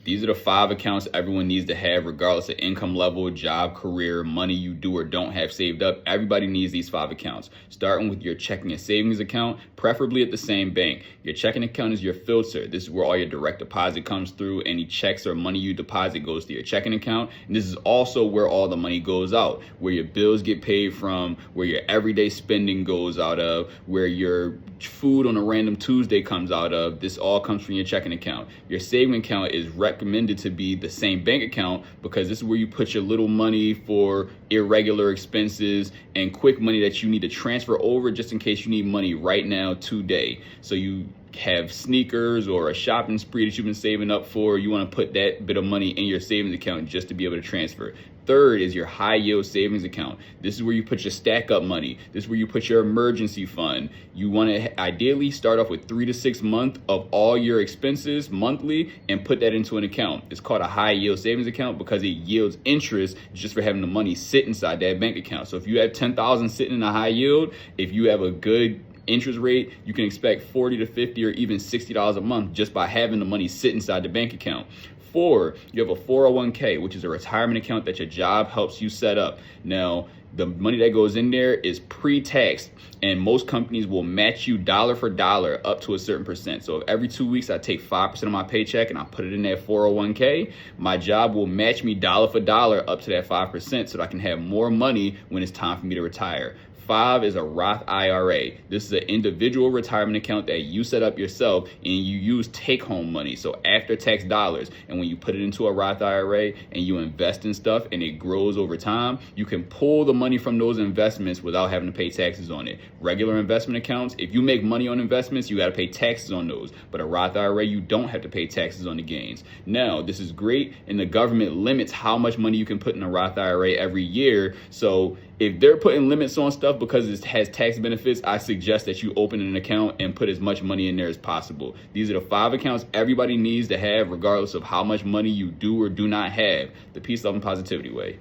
These are the 5 accounts everyone needs to have, regardless of income level, job, career, money you do or don't have saved up. Everybody needs these 5 accounts. Starting with your checking and savings account, preferably at the same bank. Your checking account is your filter. This is where all your direct deposit comes through. Any checks or money you deposit goes to your checking account. And this is also where all the money goes out, where your bills get paid from, where your everyday spending goes out of, where your food on a random Tuesday comes out of. This all comes from your checking account. Your saving account is recommended to be the same bank account because this is where you put your little money for irregular expenses and quick money that you need to transfer over just in case you need money right now today. So you have sneakers or a shopping spree that you've been saving up for, you want to put that bit of money in your savings account just to be able to transfer. Third is your high yield savings account. This is where you put your stack up money. This is where you put your emergency fund. You want to ideally start off with 3 to 6 months of all your expenses monthly and put that into an account. It's called a high yield savings account because it yields interest just for having the money sit inside that bank account. So if you have 10,000 sitting in a high yield, if you have a good interest rate, you can expect 40 to 50 or even $60 a month just by having the money sit inside the bank account. 4, you have a 401k, which is a retirement account that your job helps you set up. Now, the money that goes in there is pre-taxed, and most companies will match you dollar for dollar up to a certain percent. So if every 2 weeks I take 5% of my paycheck and I put it in that 401k, my job will match me dollar for dollar up to that 5% so that I can have more money when it's time for me to retire. 5 is a Roth IRA. This is an individual retirement account that you set up yourself and you use take-home money, so after-tax dollars. And when you put it into a Roth IRA and you invest in stuff and it grows over time, you can pull the money from those investments without having to pay taxes on it. Regular investment accounts, if you make money on investments, you got to pay taxes on those. But a Roth IRA, you don't have to pay taxes on the gains. Now, this is great, and the government limits how much money you can put in a Roth IRA every year. So if they're putting limits on stuff because it has tax benefits, I suggest that you open an account and put as much money in there as possible. These are the 5 accounts everybody needs to have, regardless of how much money you do or do not have. The Peace, Love, and Positivity way.